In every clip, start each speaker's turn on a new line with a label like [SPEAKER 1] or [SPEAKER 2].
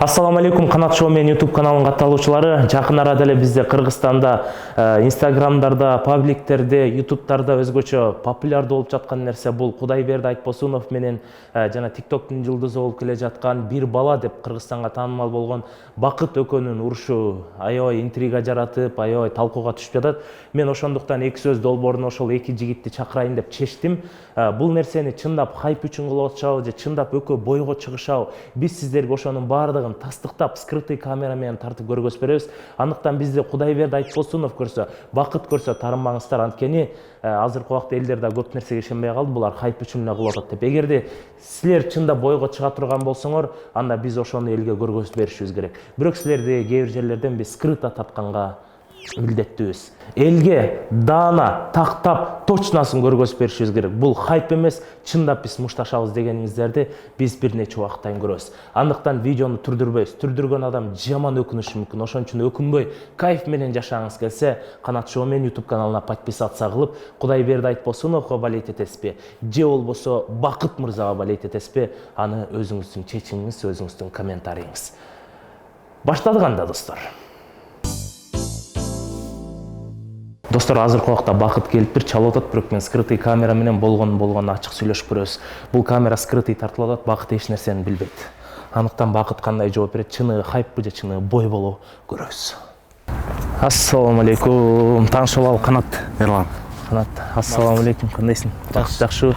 [SPEAKER 1] Ассаламу алейкум, Канат Шоу мен YouTube каналының катталуучулары. Жакын арада эле бизде Кыргызстанда Инстаграмдарда, пабликтерде, YouTube'дарда өзгөчө популярдуу болуп жаткан нерсе бул Кудайберди Айтбосунов менен жана TikToктун жылдызы болуп келе жаткан бир бала деп Кыргызстанга таанымал болгон Бакыт экөөнүн урушу аябай интрига жаратып, аябай талкууга түшүп жатат. Мен ошондуктан эки сөз долбоорун ошол эки жигитти чакырайын деп чечтим. Бул нерсени чындап хайп үчүн кылып атышабы же чындап экөө бойго чыгышабы? Биз сиздерге ошонун баардыгын тастыктап, скрытый камера менен тартып көргөзүп беребиз. Андыктан бизди Кудайберди Айтбосунов көрсө, Бакыт көрсө таарынбаңыздар. Анткени азыркы убакта элдер да көп нерсеге ишенбей калды. Булар хайп үчүн эле кылып атат деп. Эгерде силер чында бойго чыга турган болсоңор, анда биз ошону элге көргөзүп беришибиз керек. Бирок силерди кээ бир жерлерден биз скрыто тапканга милдеттүүбүз. Элге даана, тактап, точносын көргөзүп беришибиз керек. Бул хайп эмес, чындап биз мушташабыз дегениңиздерди биз бир нече убакыттан көрөбүз. Андыктан видеону түрдүрбөйбүз. Түрдүргөн адам жаман өкүнүшү мүмкүн. Ошон үчүн өкүнбөй, кайф менен жашагыңыз келсе, Канат Шоу мен YouTube каналына подписаться кылып, Кудайберди Айтбосуновго балейт этесизби, же болбосо Бакыт мырзага балейт этесизби, аны өзүңүздүн чечимиңиз, өзүңүздүн комментарийиңиз. Баштадык анда, достор. Достор, азыркы убакта Бакыт келип чалып атат, бирок мен скрытый камера менен болгон ачык сүйлөшүп көрөбүз. Бул камера скрытый тартылып атат, Бакыт эч нерсени билбейт. Андыктан Бакыт кандай жооп берет, чыныгы хайппы же чыныгы бой болобу көрөбүз. Ассаламу алейкум. Таанышып алып, Канат.
[SPEAKER 2] Эрлан.
[SPEAKER 1] Канат, ассаламу алейкум. Кандайсың? Жакшы.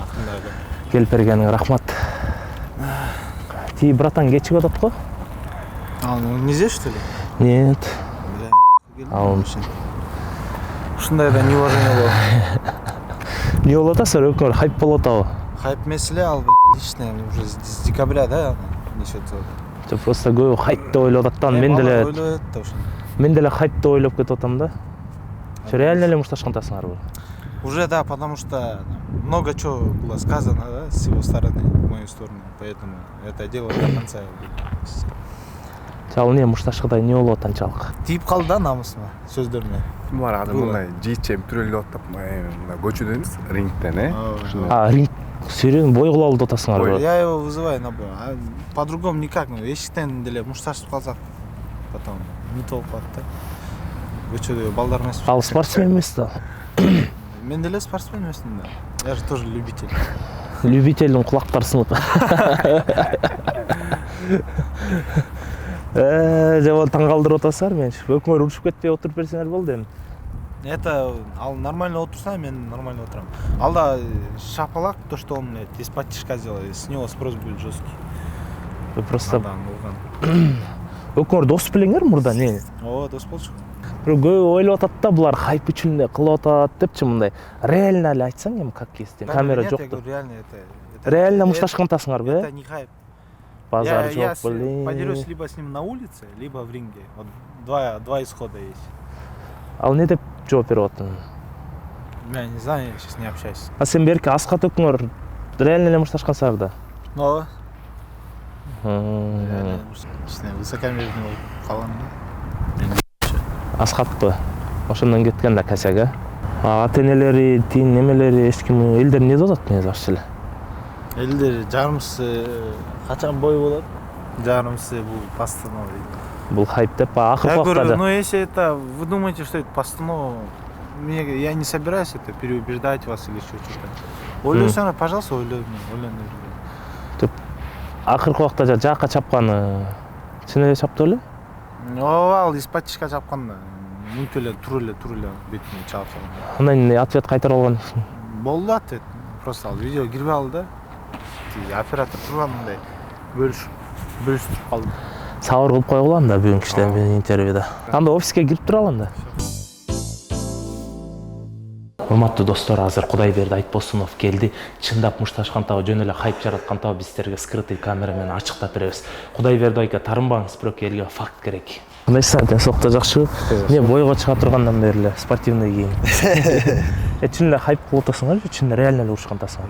[SPEAKER 1] Келип бергениңе рахмат. Ти братан кечип атат го?
[SPEAKER 2] Нельзя, что ли?
[SPEAKER 1] Нет.
[SPEAKER 2] Ушундай да неуважение болот.
[SPEAKER 1] Не болот атасыздар, өкмөр хайп болот атабы?
[SPEAKER 2] Хайп меселе ал личное уже с декабря, да? Несётся.
[SPEAKER 1] Жок, просто көбү хайп деп ойлоп атат да. Мен деле хайп деп ойлоп кетип атам да. Реально эле мушташкан атасыңарбы?
[SPEAKER 2] Уже да, потому что много чего было сказано, да, с его стороны, в мою сторону, поэтому это дело до конца.
[SPEAKER 1] Ал не мушташкыдай не болуп атат анчалык?
[SPEAKER 2] Тип калды да намысыма сөздөрүмө.
[SPEAKER 3] Бар адам мындай жийчем түрөлүп атып, мына көчөдө эмес, рингтен,
[SPEAKER 1] Ринг сериен бой кылалы деп атасыңарбы?
[SPEAKER 2] Я его вызываю на бой. По-другому никак, эшиктен деле мушташып калсак, потом не толуп калат да. Көчөдө балдар эмес.
[SPEAKER 1] Ал спортсмен эмес да.
[SPEAKER 2] Мен деле спортсмен эмесмин да. Я же тоже любитель.
[SPEAKER 1] Любительдин кулактары сынып. Жабан таң калдырып атасыңар мени. Өкмөр урушуп кетпей отуруп берсеңер болду эми.
[SPEAKER 2] Это ал нормально отурса, мен нормально отурам. Алда шапалак, то что он из-под тишка сделал, с него спрос будет жесткий.
[SPEAKER 1] Просто өкмөр дос белеңер мурда не?
[SPEAKER 2] О, дос болчу.
[SPEAKER 1] Бирок көбү ойлоп атат да, булар хайп үчүн эле кылып атат депчи, мындай. Реально эле айтсаң эми как есть. Камера жок деп. Реально мушташкан атасыңарбы?
[SPEAKER 2] Это не хайп.
[SPEAKER 1] Базар
[SPEAKER 2] Я
[SPEAKER 1] жок, блин.
[SPEAKER 2] подерусь либо с ним на улице, либо в ринге. Вот два исхода есть.
[SPEAKER 1] Ал не деп жооп берип аттың?
[SPEAKER 2] Я не знаю, я сейчас не общаюсь.
[SPEAKER 1] А сен берки Аскат өкмөр реально эле мушташкансыңар да?
[SPEAKER 2] Но высокомерный болуп калган да.
[SPEAKER 1] Аскатпы? Ошондон кеткен да косяк, ата энелери, тин немелери, эч ким элдер не деп атат негизи акча эле?
[SPEAKER 2] Элдер жарымсы качан бой болот? Жарымсы бул постанова дейт.
[SPEAKER 1] Бул хайп деп, акыркы убакта.
[SPEAKER 2] Ну если это вы думаете, что это постанова, я не собираюсь это переубеждать вас или что-то. Ойлойсоңор, пожалуйста, ойлой.
[SPEAKER 1] Акыркы убакта жакка чапканы чын эле чапты беле?
[SPEAKER 2] Ал из-под тишка чапкан да. Мүнт эле тур эле бетине чалып салган.
[SPEAKER 1] Андан ответ кайтарып алган.
[SPEAKER 2] Болду ответ. Просто ал видео кирип алды. Оператор турган мындай бөлүштүрүп калды.
[SPEAKER 1] Сабыр кылып койгула анда бүгүнкү иштен интервьюда. Анда офиске кирип туралы анда. Урматтуу достор, азыр Кудайберди Айтбосунов келди. Чындап мушташкантабы, жөн эле хайп жараткантабы биз силерге скрытый камера менен ачыктап беребиз. Кудайберди айка тарынбаңыз, бирок элге факт керек. Кандайсың? Денсаулыкта жакшыбы? Не бойго чыга тургандан бери эле спортивный кийим. Чын эле хайп кылып атасыңар же чын реально эле урушкан атасыңар?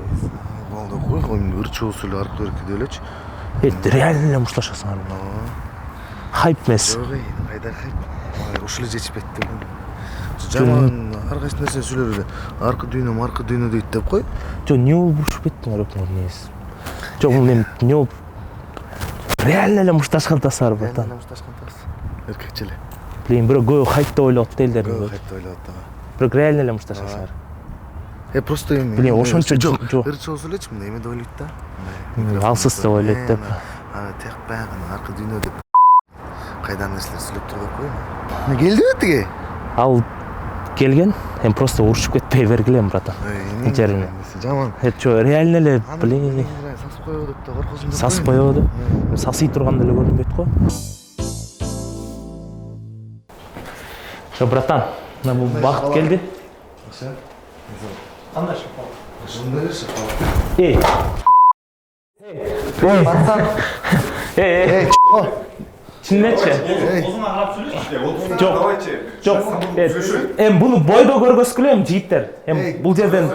[SPEAKER 3] Болду кой, ырчоосу эле аркы берки делечи.
[SPEAKER 1] Реально эле мушташасыңар. Хайп эмес.
[SPEAKER 3] Жок, кайда хайп? Ушул эле жетишпейт деп. Жаман ар кайсы нерсени сүйлөп эле. Аркы дүйнө дейт деп кой.
[SPEAKER 1] Жок, не болуп урушуп кеттиңер өкмөр негизи? Жок, бул эми не болуп реально эле мушташкантасы бар братан.
[SPEAKER 3] Эркекче эле.
[SPEAKER 1] Билейм, бирок көбү хайпта ойлоп атты элдер.
[SPEAKER 3] Көп айтты ойлоп атты.
[SPEAKER 1] Бирок реально эле мушташкасы бар.
[SPEAKER 3] Просто эми.
[SPEAKER 1] Билейм, ошончо
[SPEAKER 3] жок.
[SPEAKER 1] жок.
[SPEAKER 3] Ырчы болсо элечи мындай эме деп ойлойт да.
[SPEAKER 1] Алсыз деп ойлойт деп.
[SPEAKER 3] Тек баягы аркы дүйнө деп. Кайдан нерселер сүйлөп туруп койбойбу? Келдиби тиги?
[SPEAKER 1] Ал келген, эми просто урушуп кетпей бергилем, братан. Жерине.
[SPEAKER 3] Жаман.
[SPEAKER 1] Чо, реально эле, билейм,
[SPEAKER 3] Сасып коебу деп да коркосуң деп.
[SPEAKER 1] сасып коебу да. Сасый турганда эле көрүнбөйт го. Чо, братан, мына бул багыт келди.
[SPEAKER 2] Кандай шоколад?
[SPEAKER 3] Ошондой шоколад.
[SPEAKER 1] Эй. Эй. Чыннечи?
[SPEAKER 2] Озуна карап сүйлөшчү.
[SPEAKER 1] Жок. Эми буну бойдо көргөзгүлө эми жигиттер. Эми бул жерден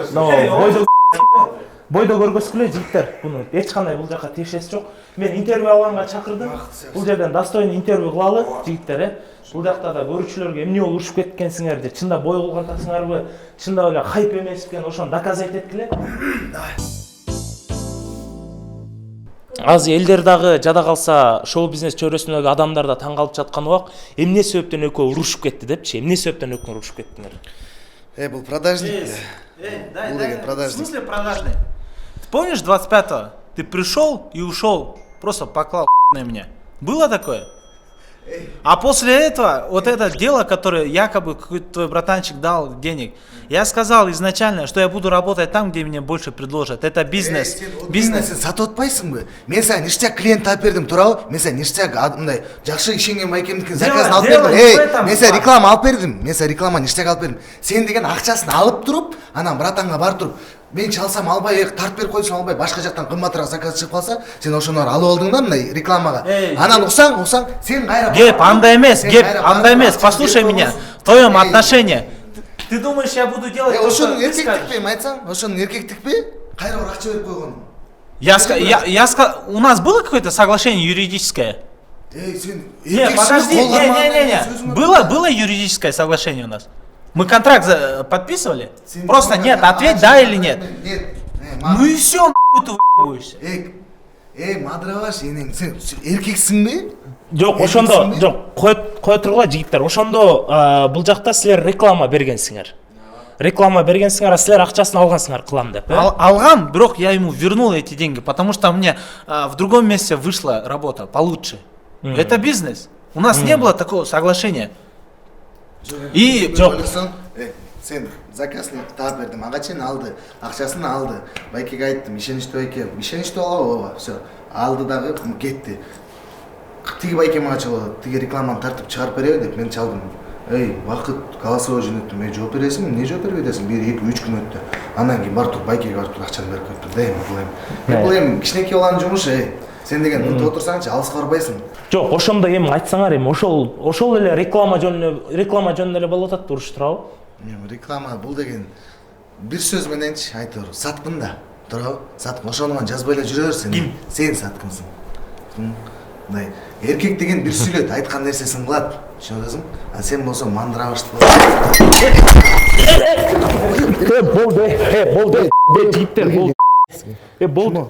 [SPEAKER 1] бойдо көргөзгүлө жигиттер. Буну эч кандай бул жака тиешеси жок. Мен интервью алганга чакырдым. Бул жерден достойный интервью кылалы жигиттер, Бул жакта да көрүүчүлөргө эмне болуп урушуп кеткенсиңер деп, чында бой кылгантасыңарбы, чында эле хайп эмес экен, ошону доказать эткиле. Азыр элдер дагы жада калса, шоу бизнес чөйрөсүндөгү адамдар да таң калып жаткан убак, эмне себептен экөө урушуп кетти депчи? Эмне себептен экөө урушуп кеттиңер?
[SPEAKER 3] Бул продажник.
[SPEAKER 2] Дай,
[SPEAKER 3] Бул деген
[SPEAKER 2] в
[SPEAKER 3] продажник.
[SPEAKER 2] смысле продажный? Ты помнишь 25-го? Ты пришел и ушел, просто поклал на меня. Было такое? А после этого, вот это дело, которое якобы какой-то твой братанчик дал денег, я сказал изначально, что я буду работать там, где мне больше предложат. Это бизнес.
[SPEAKER 3] Бизнес сатып атпайсыңбы? Мен сага ништяк клиент алып бердим, туурабы? Мен сага ништяк мындай жакшы ишенген байкемдикин заказын алып
[SPEAKER 2] дело
[SPEAKER 3] бердим.
[SPEAKER 2] не в этом.
[SPEAKER 3] Мен сага реклама алып бердим. Мен сага реклама ништяк алып бердим. Сен деген акчасын алып туруп, анан братанга барып туруп, мен чалсам албай, тартып берип койсом албай, башка жактан кымбатыраак заказ чыгып калса, сен ошону алып алдың да мындай рекламага. Анан уксаң, сен кайра.
[SPEAKER 2] Геп, андай эмес, послушай меня. В твоем отношении. Ты думаешь, я буду делать то, что
[SPEAKER 3] Ошонун
[SPEAKER 2] ты скажешь?
[SPEAKER 3] эркектикпи, айтсаң? Ошонун эркектикпи? Кайра бир акча берип койгон.
[SPEAKER 2] У нас было какое-то соглашение юридическое?
[SPEAKER 3] Сен
[SPEAKER 2] Нет, подожди, не. Было юридическое соглашение у нас? Мы контракт подписывали? Просто нет, ответь да или нет.
[SPEAKER 3] Нет.
[SPEAKER 2] Ну и все, нахуй ты въебываешься.
[SPEAKER 3] Мадрабаш, сен эркексиңби?
[SPEAKER 1] Жок, ошондо, жок, кое тургула жигиттер. Ошондо бул жакта силер реклама бергенсиңер. А силер акчасын алгансыңар кылам деп,
[SPEAKER 2] Алгам, бирок я ему вернул эти деньги, потому что мне в другом месте вышла работа получше. Это бизнес. У нас не было такого соглашения. И
[SPEAKER 3] Сен заказны таап бердим, ага чейин алды, акчасын алды. Байкеге айттым, ишеничтүү байке, ишеничтүү ооба, все. Алды дагы кетти. Тиги байке мага чалып, тиги рекламаны тартып чыгарып береби деп мен чалдым. Вакыт голосовой жөнөттүм, жооп бересиңби, эмне жооп бербей атасың? 1-2-3 күн өттү. Андан кийин барып туруп байкеге барып туруп акчаны берип коюптум. Бул эми кичинекей баланын жумушу, Сен деген мынтип отурсаңчы, алыска барбайсың.
[SPEAKER 1] Жок, ошондо эми айтсаңар, эми ошол эле реклама жөнүндө эле болуп атат, туруш турабы?
[SPEAKER 3] Реклама бул деген бир сөз мененчи айтор, саткын да. Туурабы? Саткын. Ошону менен жазбай эле жүрө бер сен. Ким? Сен саткынсың. Мындай эркек деген бир сүйлөйт, айткан нерсесин кылат. Түшүнүп атасың? А сен болсоң мандрабашты
[SPEAKER 1] Болду. Жигиттер, болду. Болду.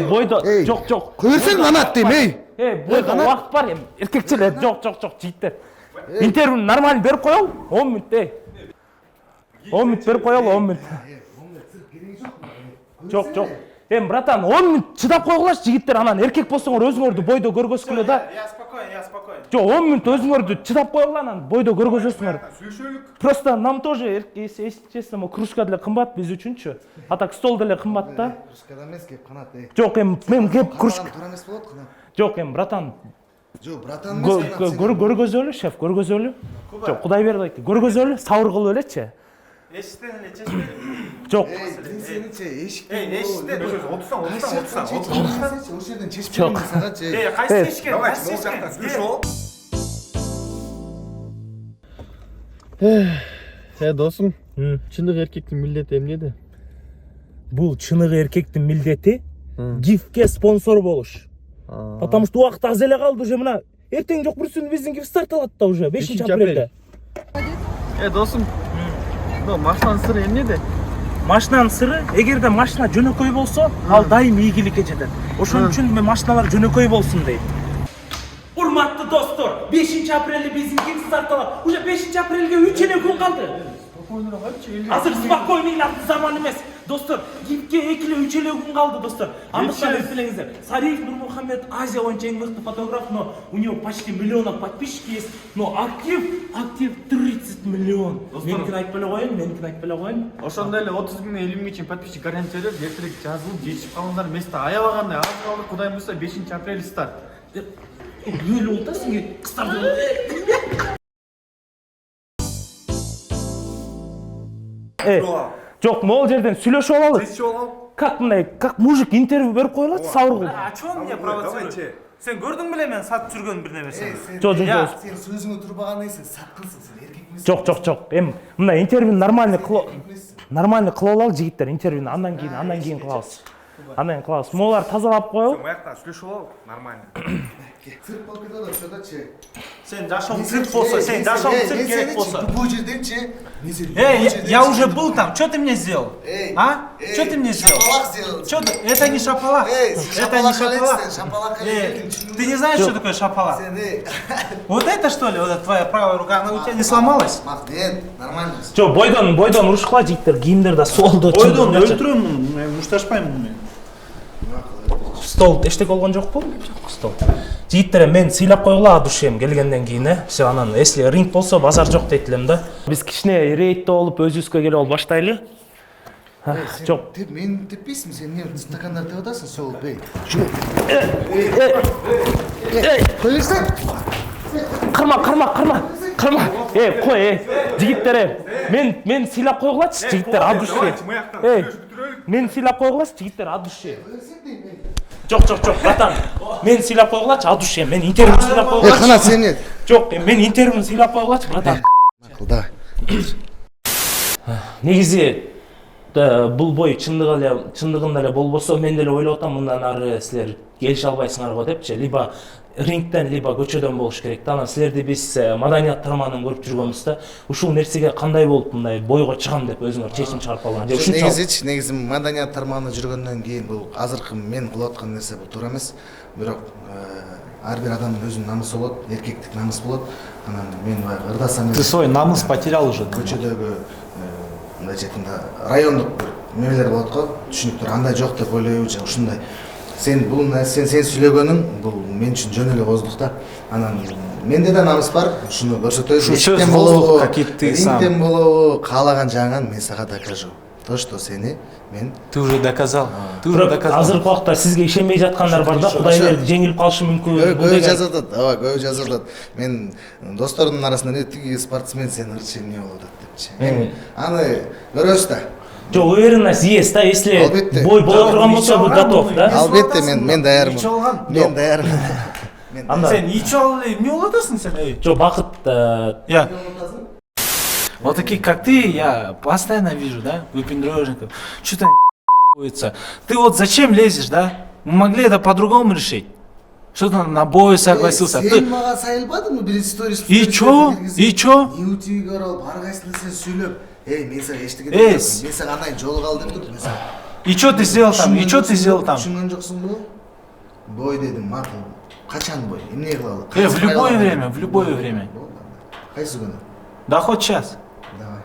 [SPEAKER 1] Бойдо. Жок.
[SPEAKER 3] Көрсөң канат дейм,
[SPEAKER 1] Бойдо убакыт бар эми. Эркекчилер, жок, жигиттер. Интервьюну нормально берип коелу, 10 мүнөт, 10 мүнөт берип коелу, 10 мүнөт. Жок. Эми братан, 10 мүнөт чыдап койгулачы жигиттер, анан эркек болсоңор өзүңөрдү бойдо көргөзгүлө да.
[SPEAKER 2] Я спокоен.
[SPEAKER 1] Жок, 10 мүнөт өзүңөрдү чыдап койгула, анан бойдо көргөзөсүңөр. Просто нам тоже, если честно, кружка деле кымбат биз үчүнчү. А так стол деле кымбат да.
[SPEAKER 3] Кружкада эмес, кеп канат.
[SPEAKER 1] Жок, мен кеп кружка.
[SPEAKER 3] Туура эмес болот канат.
[SPEAKER 1] Жок, братан.
[SPEAKER 3] Жок, братан эмес.
[SPEAKER 1] Көргөзөлү, шеф, көргөзөлү. Жок, Кудай берди айт. Көргөзөлү, сабыр кылып элечи.
[SPEAKER 2] Эшиктен эле чечпедим.
[SPEAKER 1] Жок.
[SPEAKER 3] Сеничи эшиктен.
[SPEAKER 2] Эшиктен. Отурсаң.
[SPEAKER 3] Ошол жерден чечпедим сагачы.
[SPEAKER 2] Кайсы эшикке? Пришел.
[SPEAKER 4] Досым, чындык эркектин милдети эмнеде?
[SPEAKER 1] Бул чыныгы эркектин милдети гифке спонсор болуш. Потому что убакыт аз эле калды уже, мына эртең жок бүрсүн биздин гиф старталат да уже 5 апрелде.
[SPEAKER 4] Досым, машинанын сыры эмнеде?
[SPEAKER 1] машинанын сыры, эгерде машина жөнөкөй болсо, ал дайым ийгиликке жетет. Ошон үчүн мен машиналар жөнөкөй болсун дейм. Урматтуу достор, 5-апрелде биздин Kickstarter уже 5-апрелге 3 эле күн калды. Азыр спокойный заман эмес. Достор, гипке 2 эле 3 эле күн калды, достор. Андыктан эстелеңиздер. Сариев Нурмухаммед Азия боюнча эң мыкты фотограф, но у него почти миллион подписчиков есть, но актив 30 миллион. Меникин айтып эле коеюн.
[SPEAKER 4] Ошондой эле 30 миң 50 миңге чейин подписчик гарантиялап, эртерээк жазылып жетишип калгандар эмес да. Аябагандай аз калды, Кудай буйрса 5-апрель старт.
[SPEAKER 1] Өлү болуп да сенге кыстарды. Жок, могул жерден сүйлөшүп алалы. Как мындай, как мужик интервью берип коелат, сабыр кылып.
[SPEAKER 2] А чё мне провоцируешь? Сен көрдүң беле мен сатып жүргөн бир нерсени?
[SPEAKER 1] Жок.
[SPEAKER 3] Сен сөзүңө турбагандан кийин сен саткынсың, сен эркек эмессиң.
[SPEAKER 1] Жок. Эми мындай интервьюну нормальный кылып алалы жигиттер, интервьюну андан кийин кылабыз. Могулар тазалап коелу.
[SPEAKER 5] Маяктан сүйлөшүп алалы, нормально.
[SPEAKER 3] Цирк болуп кетип атат, чөдачы.
[SPEAKER 2] Сен жашооң цирк болсо, сен жашооң цирк керек болсо.
[SPEAKER 3] Бул жерденчи.
[SPEAKER 2] Я уже был там. Что ты мне сделал? А? Что ты мне сделал?
[SPEAKER 3] Шапалак сделал.
[SPEAKER 2] Что ты? Это не шапалак. Это не шапалак.
[SPEAKER 3] Шапалак.
[SPEAKER 2] Ты не знаешь, что такое шапалак? Вот это что ли? Вот эта твоя правая рука, она у тебя не сломалась?
[SPEAKER 3] Нет, нормально.
[SPEAKER 1] Жок, бойдон урушкула жигиттер, кийимдер да солду.
[SPEAKER 2] Бойдон өлтүрөм, мен мушташпайм мен.
[SPEAKER 1] Стол эчтеке болгон жокпу? Жок, стол. Жигиттер, мен сыйлап койгула адушем келгенден кийин, все анан если ринг болсо базар жок дейт элем да. Биз кичине рейдте болуп өзүбүзгө келип алып баштайлы. Жок.
[SPEAKER 3] Теп мен теппейсиң, сен эмне стакандар деп атасың, сол бей. Коюрсаң?
[SPEAKER 1] Кырма. Кой, жигиттер, мен сыйлап койгулачы, жигиттер адуше. Мен сыйлап койгулачы, жигиттер адуше. Жок, братан. Мен сыйлап койгулачы, адуше. Мен интервью сыйлап койгулачы.
[SPEAKER 3] Кана сен не?
[SPEAKER 1] Жок, мен интервью сыйлап койгулачы, братан.
[SPEAKER 3] Давай.
[SPEAKER 1] Негизи бул бой чындыгында эле болбосо, мен деле ойлоп атам, мындан ары силер келише албайсыңар го депчи. Либо рингден, либо көчөдөн болуш керек да. Анан силерди биз маданият тармагынан көрүп жүргөнбүз да. Ушул нерсеге кандай болуп мындай бойго чыгам деп өзүңөр чечим чыгарып алган.
[SPEAKER 3] Негизи маданият тармагында жүргөндөн кийин бул азыркы мен кылып аткан нерсе бул туура эмес. Бирок ар бир адамдын өзүнүн намысы болот, эркектик намыс болот. Анан мен баягы ырдасам.
[SPEAKER 2] Ты свой намыс потерял уже.
[SPEAKER 3] Көчөдөгү мындай жетинде райондук бир мемелер болот го, түшүнүктөр андай жок деп ойлойбу же ушундай. Сен бул нерсени сен сүйлөгөнүң бул мен үчүн жөн эле кооздук да. Анан менде да намыс бар, ушуну көрсөтөйүн.
[SPEAKER 2] Сөз болобу, какие ты сам.
[SPEAKER 3] Рингден болобу, каалаган жагыңан мен сага докажу. То, что сени мен
[SPEAKER 2] Ты уже доказал.
[SPEAKER 1] Азыркы убакта сизге ишенбей жаткандар бар да, Кудай берди жеңилип калышы мүмкүн.
[SPEAKER 3] Көбү жазып атат. Ооба, көбү жазып атат. Мен достордун арасында тиги спортсмен сен ырчы эмне болуп атат депчи. Аны көрөбүз да.
[SPEAKER 1] Жок, уверенность есть, да, если бой боло турган болсо, бул готов, да?
[SPEAKER 3] Албетте мен даярмын. Мен даярмын.
[SPEAKER 2] Сен ичип алып эмне болуп атасың сен?
[SPEAKER 1] Жок, бакыт.
[SPEAKER 2] Я. Вот такие, как ты, я постоянно вижу, да, выпендрежников. Что-то ***ется. Ты вот зачем лезешь, да? Мы могли это по-другому решить. Что-то на бой согласился.
[SPEAKER 3] Сен мага сайылбадыңбы биринчи сторис?
[SPEAKER 2] И чё?
[SPEAKER 3] YouTube көрүп, ар кайсы нерсени сүйлөп, мен сага эчтеке деп мен сага андай жол кал деп турдум.
[SPEAKER 2] И чё ты сделал там?
[SPEAKER 3] Түшүнгөн жоксуңбу? Бой дедим, макул. Качан бой? Эмне кылалы?
[SPEAKER 2] В любое время.
[SPEAKER 3] Кайсы күнү?
[SPEAKER 2] Да хоть сейчас.
[SPEAKER 3] Давай.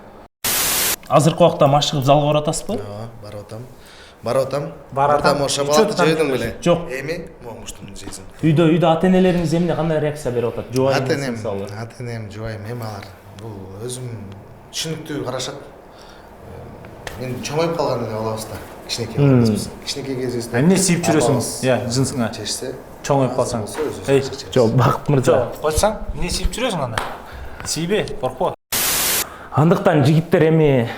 [SPEAKER 1] Азыркы убакта маш чыгып залга барып атасызбы?
[SPEAKER 3] Ооба, барып атам. Баратам, шабалат жейдим беле.
[SPEAKER 1] Жок.
[SPEAKER 3] Эми, момуштун жейсиң.
[SPEAKER 1] Үйдө ата-энелериңиз эмне кандай реакция берип атат?
[SPEAKER 3] Ата-энем, жубайым, эми алар. Бул өзүм түшүнүктүү карашат. Мен чоңоюп калган эле болобуз да. Кичинекей кезибизде.
[SPEAKER 2] Эмне сийип жүрөсүңүз? Я, жынсыңа.
[SPEAKER 3] Чечсе.
[SPEAKER 2] Чоңоюп калсаң.
[SPEAKER 1] Жок, бакыт мырза.
[SPEAKER 2] Койсаң, эмне сийип жүрөсүң анда? Сийбе, коркпо.
[SPEAKER 1] Андыктан жигиттер эми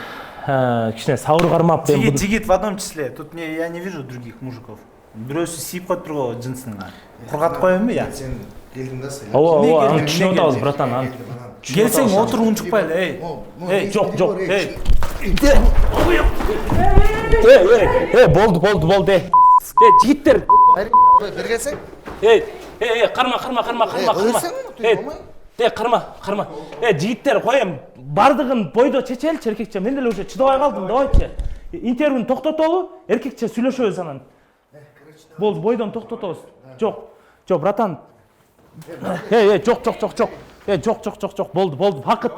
[SPEAKER 1] кичине сабыр кармап
[SPEAKER 2] Жигит в одном числе. Тут я не вижу других мужиков. Бирөөсү сийип коюп турган жынсыңа. Кургатып коеюнбу я?
[SPEAKER 3] Сен келдиң да сыйлап.
[SPEAKER 1] Ооба, аны түшүнүп атабыз, братан.
[SPEAKER 2] Келсең отур унчукпай эле,
[SPEAKER 1] Жок. Болду. Жигиттер.
[SPEAKER 3] Бер келсең?
[SPEAKER 1] Карма. Жигиттер, коем. Бардыгын бойдо чечеличи, эркекче. Мен деле уже чыдабай калдым, давайчы. интервьюну токтотолу, эркекче сүйлөшөбүз анан. Болду, бойдон токтотобуз. Жок, братан. Жок, болду. Бакыт.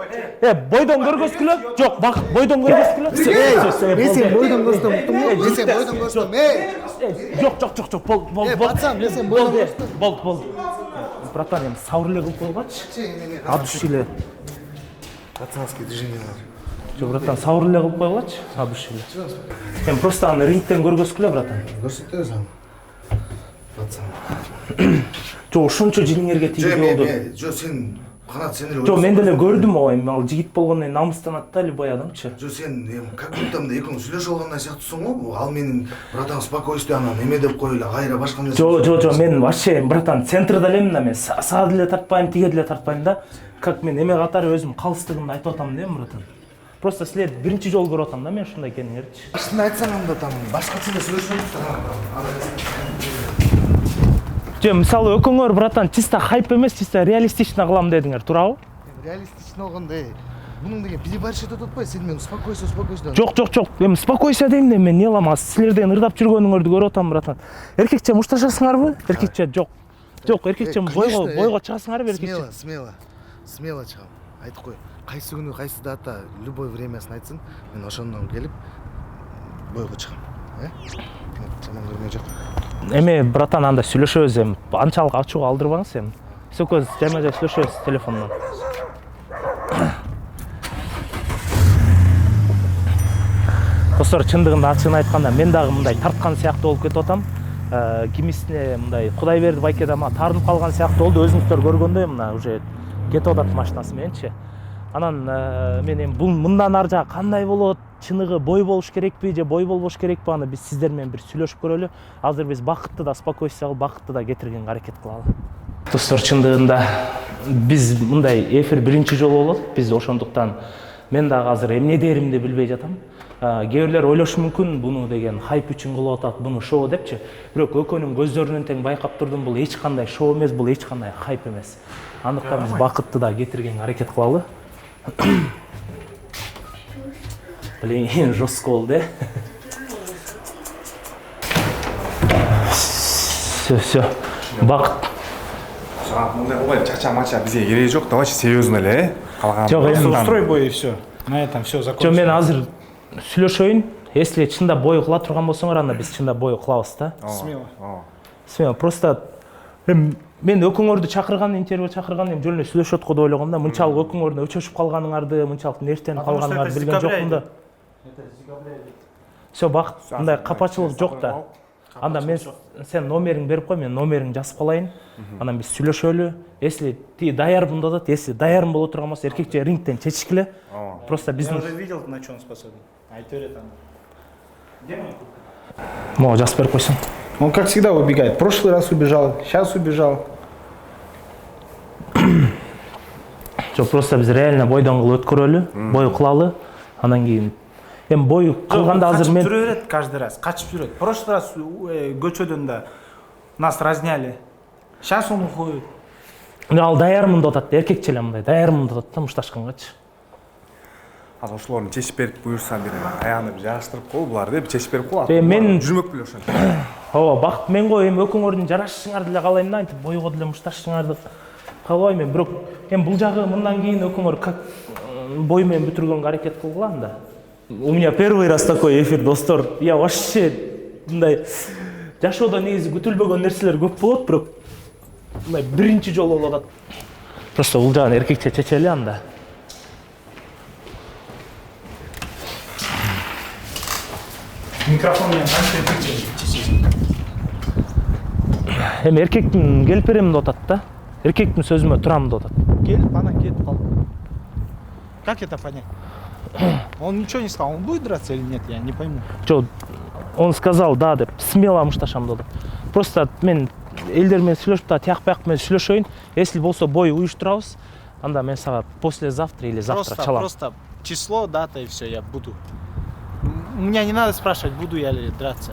[SPEAKER 1] Бойдон көргөзгүлө. Жок, бакыт, бойдон көргөзгүлө.
[SPEAKER 3] Мен сен бойдон көрсөм, мен сен бойдон көрсөм.
[SPEAKER 1] Жок, болду.
[SPEAKER 3] Пацан, мен сен бойдон көрсөм.
[SPEAKER 1] Болду. Братан, эми сабыр эле кылып койгулачы. От души эле.
[SPEAKER 3] Пацанский движениялар.
[SPEAKER 1] Жок, братан, сабыр эле кылып койгулачы. От души эле. Эми просто аны рингтен көргөзгүлө, братан.
[SPEAKER 3] Көрсөтөбүз аны. Пацан.
[SPEAKER 1] Жок, ошончо жиңерге тийип болду.
[SPEAKER 3] Жо сен канат сен эле.
[SPEAKER 1] Жок, мен деле көрдүм ого, эми ал жигит болгондон кийин намыстанат да эле бай адамчы.
[SPEAKER 3] Жо сен как будто мындай экөөң сүйлөшүп алгандай сыяктуусуң го. Ал менин братан спокойствие анан эме деп кой эле, кайра башка нерсе.
[SPEAKER 1] Жо, мен вообще, братан, центрда элемин да, мен сага деле тартпайм, тиге деле тартпайм да. Как мен эме катары өзүм калыстыгымды айтып атам да, братан. Просто силер биринчи жолу көрүп атам да мен ушундай экениңерчи.
[SPEAKER 3] Башында айтсаң анда там башкача эле сүйлөшөбүз.
[SPEAKER 1] Же, мисалы экөөңөр, братан, чисто хайп эмес, чисто реалистично кылам дедиңер, туурабы?
[SPEAKER 3] Реалистично болгондо мунун деген перебарщик өтүп атпайбы? Сен мен успокойся.
[SPEAKER 1] Жок. Эми спокойся дейм да, мен не кылам? Силерден ырдап жүргөнүңөрдү көрүп атам, братан. Эркекче мушташасыңарбы? Эркекче жок, эркекче бойго чыгасыңарбы, эркекче?
[SPEAKER 3] Смело чыгам. Айтып кой. Кайсы күнү, кайсы дата, любой времясын айтсын, мен ошондон келип бойго чыгам. Жаман көрмө жок.
[SPEAKER 1] Эми, братан, анда сүйлөшөбүз эми. Анчалык ачууга алдырбаңыз эми. Сөкөз жайма-жай сүйлөшөбүз телефондон. Достор, чындыгында ачыгын айтканда мен дагы мындай тарткан сыяктуу болуп кетип атам. Кимисине мындай Кудай берди байкеде ма таарынып калган сыяктуу болду. Өзүңүздөр көргөндөй мына уже кетип атат машинасы мененчи. Анан мен эми бул мындан ары жагы кандай болот? Чыныгы бой болуш керекпи же бой болбош керекпи? Аны биз сиздер менен бир сүйлөшүп көрөлү. Азыр биз бакытты да спокойствие кылып, бакытты да кетиргенге аракет кылалы. Достор, чындыгында биз мындай эфир биринчи жолу болот. Биз ошондуктан мен дагы азыр эмне деримди билбей жатам. Кээ бирлер ойлошу мүмкүн, буну деген хайп үчүн кылып атат, буну шоу депчи. Бирок экөөнүн көздөрүнөн тең байкап турдум, бул эч кандай шоу эмес, бул эч кандай хайп эмес. Андыктан биз бакытты да кетиргенге аракет кылалы. Блин, жестко болду, Все. Бакыт.
[SPEAKER 5] Мындай кылбай чача-мача бизге кереги жок. Давайте серьезно эле. Калган.
[SPEAKER 1] Жок, эми
[SPEAKER 4] Устрой бой и все. На этом все закончилось.
[SPEAKER 1] мен азыр сүйлөшөйүн. Если чында бой кыла турган болсоңор, анда биз чында бой кылабыз да.
[SPEAKER 4] Смело.
[SPEAKER 1] Просто мен экөөңөрдү чакырган, интервью чакырган, эми жөн эле сүйлөшөт го деп ойлогом да. Мынчалык экөөңөрдүн өчөшүп калганыңарды, мынчалык нервтенип калганыңарды билген жокмун да. Все, бакыт, мындай капачылык жок да. Анда мен сен номериңди берип кой, мен номериңди жазып калайын. Анан биз сүйлөшөлү. Если ти даярмын дадат, если даярым боло турган болсо, эркекче рингтен чечкиле. Просто биздин...
[SPEAKER 4] Я уже видел, на чем он способен. Айтор там. Где мой кубка?
[SPEAKER 1] Могу жазып берип койсоң.
[SPEAKER 4] Он как всегда убегает. В прошлый раз убежал, сейчас убежал.
[SPEAKER 1] Жок, просто биз реально бойдон кылып өткөрөлү, бой кылалы. Анан кийин эми бой кылганда азыр мен
[SPEAKER 2] Качып жүрө берет каждый раз, качып жүрөт. В прошлый раз көчөдөн да нас разняли. Сейчас он уходит.
[SPEAKER 1] ал даярмын деп атат, эркекче эле мындай даярмын деп атат да мушташкангачы.
[SPEAKER 5] Азыр ошолорду чечип берип буюрса бир аягына бир жагаштырып кой, булар деп чечип берип кой.
[SPEAKER 1] Мен
[SPEAKER 5] жүрмөк беле ошентип.
[SPEAKER 1] ооба, бакыт мен го эми экөөңөрдүн жарашышыңарды деле каалайм да, антип бойго деле мушташыңарды каалабайм мен. Бирок эми бул жагы мындан кийин экөөңөр как бой менен бүтүргөнгө аракет кылгыла анда. У меня первый раз такой эфир, достор. Я вообще мындай жашоодо негизи күтүлбөгөн нерселер көп болот, бирок мындай биринчи жолу болуп атат. Просто бул жагын эркекче чечели анда.
[SPEAKER 4] Микрофон менен канча
[SPEAKER 1] Эми эркектин келип берем деп атат да. Эркектин сөзүмө турам деп атат.
[SPEAKER 4] келип, ана кетип калды. Как это понять? Он ничего не сказал, он будет драться или нет, я не пойму.
[SPEAKER 1] Жо, он сказал да деп, смело мушташам деп атат. Просто мен элдер менен сүйлөшүп да тияк-бияк менен сүйлөшөйүн. Если болсо бой уюштурабыз, анда мен сага послезавтра или завтра чалам.
[SPEAKER 4] Просто число, дата и все, я буду. У меня не надо спрашивать, буду я ли драться.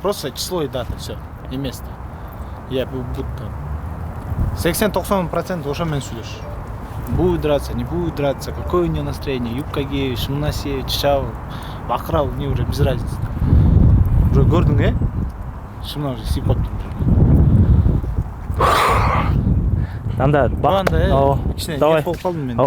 [SPEAKER 4] Просто число и дата, все, и место. Я буду там. 80-90% уже мен сүйлөш. Будет драться, не будет драться, какое у него настроение, Юбка Геевич, Мунасевич, Чав. бакыра не уже без разницы. Уже көрдің, шымнан уже сипап
[SPEAKER 1] Анда
[SPEAKER 4] давай болып қалдым мен.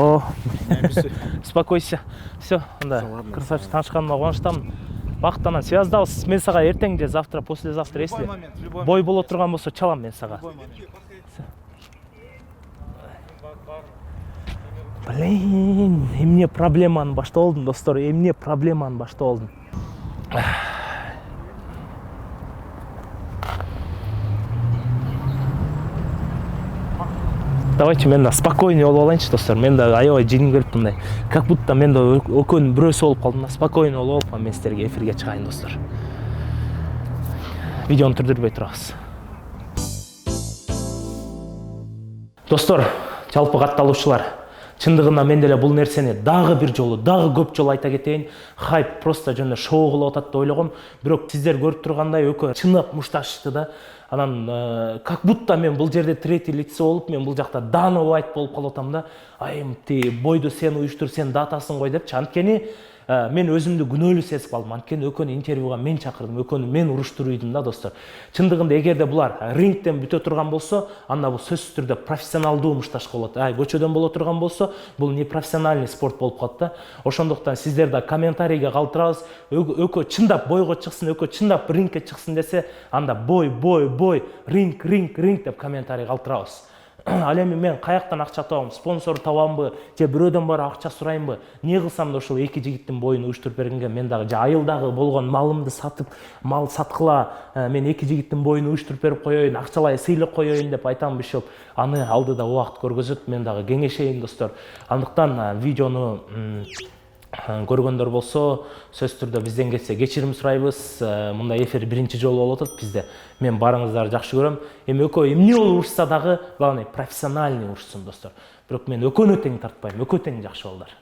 [SPEAKER 1] Успокойся. Все, анда красавчик танышканыма кубанычтамын. Бактанан связьдабыз. Мен сага эртең же завтра, послезавтра если бой боло турган болсо чалам мен сага. Блин, эмне проблеманы баштап алдым, достор. Эмне проблеманы баштап алдым. Давайте мен да спокойный болуп алайынчы, достор. Мен да аябай жеңип келип мындай. Как будто мен да экөөнүн бирөөсү болуп калдым. Спокойный болуп алып, мен силерге эфирге чыгайын, достор. Видеону түрдүрбөй турабыз. Достор, жалпы катталуучулар, чындыгында мен деле бул нерсени дагы бир жолу, дагы көп жолу айта кетейин. Хайп просто жана шоу кылып атат деп ойлогом. Бирок сиздер көрүп тургандай экөө чынап мушташты да. Анан как будто мен бул жерде третий лицо болуп, мен бул жакта Дана Уайт болуп калып атам да. Айым ти бойду сен уюштур, сен датасын кой депчи. Анткени мен өзүмдү күнөөлүү сезип калдым. Анткени экөөнү интервьюга мен чакырдым, экөөнү мен уруштуруйдум да, достор. Чындыгында эгерде булар рингден бүтө турган болсо, анда бул сөзсүз түрдө профессионалдуу мушташка болот. Көчөдөн боло турган болсо, бул непрофессиональный спорт болуп калат да. Ошондуктан сиздер да комментарийге калтырабыз. Экөө чындап бойго чыксын, экөө чындап рингке чыксын десе, анда бой, ринг деп комментарий калтырабыз. Ал эми мен каяктан акча табам, спонсор табамбы, же бирөөдөн бара акча сурайымбы? Не кылсам да ошол эки жигиттин боюн уюштуруп бергенге мен дагы же айылдагы болгон малымды сатып, мал саткыла, мен эки жигиттин боюн уюштуруп берип коеюн, акчалай сыйлык коеюн деп айтам бишоп. Аны алдыда убакыт көргөзөт, мен дагы кеңешейин, достор. Андыктан видеону көргөндөр болсо, сөзсүз түрдө бизден кетсе кечирим сурайбыз. Мындай эфир биринчи жолу болуп атат бизде. Мен барыңыздарды жакшы көрөм. Эми экөө эмне болуп урушса дагы, главный профессиональный урушсын, достор. Бирок мен экөөнү тең тартпайм, экөө тең жакшы балдар.